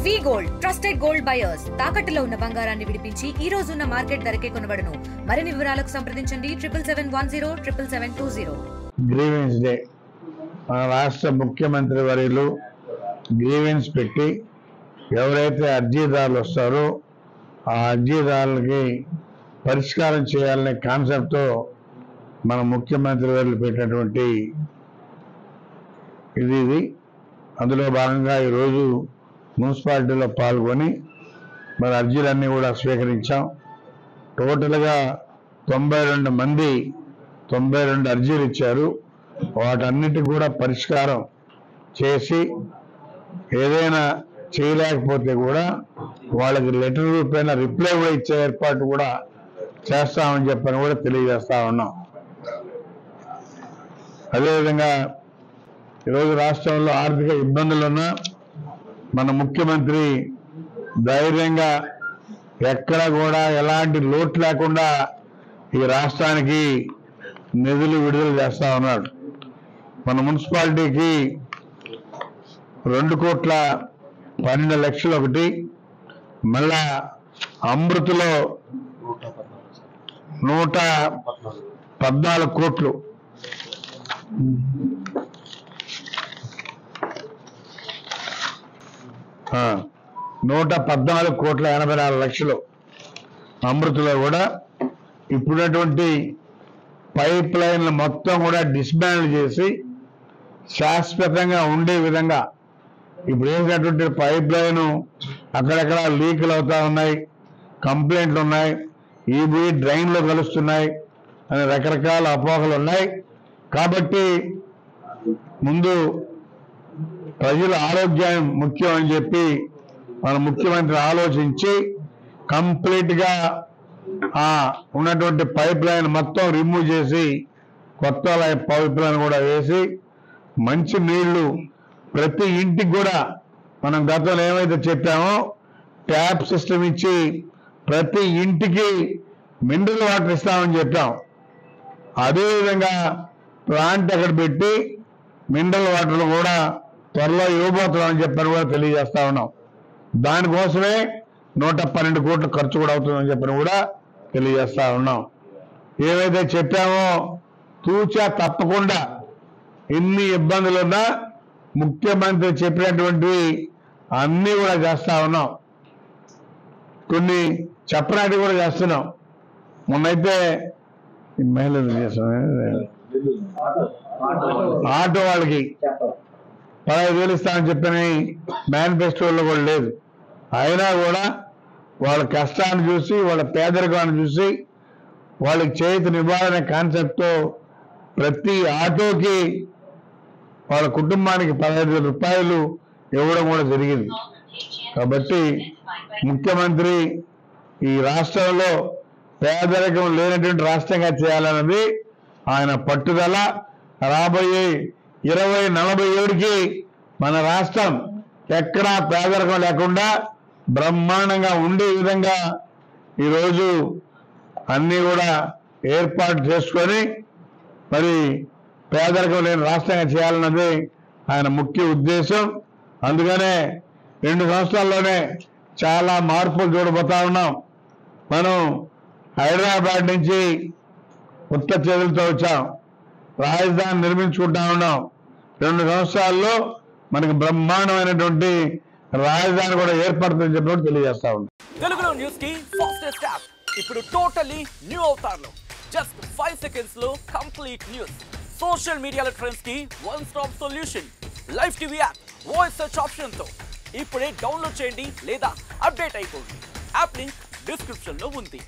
వి gold trusted gold buyers తాకట్టులో ఉన్న బంగారాన్ని విడిపించి ఈ రోజు ఉన్న మార్కెట్ ధరకే కొనబడును. మరిన్ని వివరాలకు సంప్రదించండి 77107720. గ్రీవెన్స్ డే మన రాష్ట్ర ముఖ్యమంత్రి వర్యులు గ్రీవెన్స్ పెట్టి ఎవరైతే అర్జీదారులు వస్తారో ఆ అర్జీదారులకి పరిష్కారం చేయాలనే కాన్సెప్ట్తో మన ముఖ్యమంత్రి వర్యులు పెట్టినటువంటి ఇది అందులో భాగంగా ఈరోజు మున్సిపాలిటీలో పాల్గొని మరి అర్జీలన్నీ కూడా స్వీకరించాం. టోటల్గా 92 అర్జీలు ఇచ్చారు. వాటన్నిటికి కూడా పరిష్కారం చేసి ఏదైనా చేయలేకపోతే కూడా వాళ్ళకి లెటర్ రూపేణ రిప్లై కూడా ఇచ్చే ఏర్పాటు కూడా చేస్తామని చెప్పని కూడా తెలియజేస్తా ఉన్నాం. అదేవిధంగా ఈరోజు రాష్ట్రంలో ఆర్థిక ఇబ్బందులున్నా మన ముఖ్యమంత్రి ధైర్యంగా ఎక్కడ కూడా ఎలాంటి లోటు లేకుండా ఈ రాష్ట్రానికి నిధులు విడుదల చేస్తా ఉన్నాడు. మన మున్సిపాలిటీకి 2,12,00,000 ఒకటి, మళ్ళా అమృతలో 114 కోట్లు, $114,84,00,000 అమృతలో కూడా ఇప్పుడున్నటువంటి పైప్ లైన్లు మొత్తం కూడా డిస్మాండిల్ చేసి శాశ్వతంగా ఉండే విధంగా ఇప్పుడు వేసినటువంటి పైప్ లైన్ అక్కడక్కడ లీకులు అవుతా ఉన్నాయి, కంప్లైంట్లు ఉన్నాయి, ఈబీ డ్రైన్లో కలుస్తున్నాయి అనే రకరకాల అపోహలు ఉన్నాయి. కాబట్టి ముందు ప్రజల ఆరోగ్యం ముఖ్యం అని చెప్పి మన ముఖ్యమంత్రి ఆలోచించి కంప్లీట్గా ఉన్నటువంటి పైప్ లైన్ మొత్తం రిమూవ్ చేసి కొత్త పైప్ లైన్ కూడా వేసి మంచి నీళ్లు ప్రతి ఇంటికి కూడా మనం గతంలో ఏమైతే చెప్పామో ట్యాప్ సిస్టమ్ ఇచ్చి ప్రతి ఇంటికి మినరల్ వాటర్ ఇస్తామని చెప్పాం. అదేవిధంగా ప్లాంట్ అక్కడ పెట్టి మినరల్ వాటర్లు కూడా త్వరలో ఇవ్వబోతున్నామని చెప్పని కూడా తెలియజేస్తా ఉన్నాం. దానికోసమే 112 కోట్లు ఖర్చు కూడా అవుతుందని చెప్పని కూడా తెలియజేస్తా ఉన్నాం. ఏవైతే చెప్పామో తూచా తప్పకుండా ఎన్ని ఇబ్బందులున్నా ముఖ్యమంత్రి చెప్పినటువంటి అన్నీ కూడా చేస్తా ఉన్నాం. కొన్ని చెప్పనాటి కూడా చేస్తున్నాం. మొన్నైతే మహిళలు చేస్తాం, ఆటో వాళ్ళకి 15,000 ఇస్తామని చెప్పని మేనిఫెస్టోలో కూడా లేదు. అయినా కూడా వాళ్ళ కష్టాన్ని చూసి వాళ్ళ పేదరికాన్ని చూసి వాళ్ళకి చేయూతనివ్వాలనే కాన్సెప్ట్తో ప్రతి ఆటోకి వాళ్ళ కుటుంబానికి 15,000 రూపాయలు ఇవ్వడం కూడా జరిగింది. కాబట్టి ముఖ్యమంత్రి ఈ రాష్ట్రంలో పేదరికం లేనటువంటి రాష్ట్రంగా చేయాలన్నది ఆయన పట్టుదల. రాబోయే 2047కి మన రాష్ట్రం ఎక్కడా పేదరికం లేకుండా బ్రహ్మాండంగా ఉండే విధంగా ఈరోజు అన్నీ కూడా ఏర్పాటు చేసుకొని మరి పేదరికం లేని రాష్ట్రంగా చేయాలన్నది ఆయన ముఖ్య ఉద్దేశం. అందుకనే 2 సంవత్సరాల్లోనే చాలా మార్పులు చూడబోతా ఉన్నాం. మనం హైదరాబాద్ నుంచి ఉత్తర చేతులతో వచ్చాం, రాజధాని నిర్మించుకుంటా ఉన్నాం. 2 సంవత్సరాల్లో మనకి బ్రహ్మాండమైనటువంటి రాజధాని కూడా ఏర్పడుతుందని చెప్పి తెలియజేస్తా ఉన్నాం. తెలుగులో న్యూస్ కి ఫాస్టెస్ట్ యాప్ ఇప్పుడు టోటల్లీ న్యూ అవతార్ లో జస్ట్ 5 సెకండ్స్ లో కంప్లీట్ న్యూస్, సోషల్ మీడియాలో ట్రెండ్స్ కి one stop solution, live TV app, voice search option తో ఇప్పుడే డౌన్లోడ్ చేయండి లేదా అప్డేట్ అయిపోండి. యాప్ లింక్ డిస్క్రిప్షన్ లో ఉంది.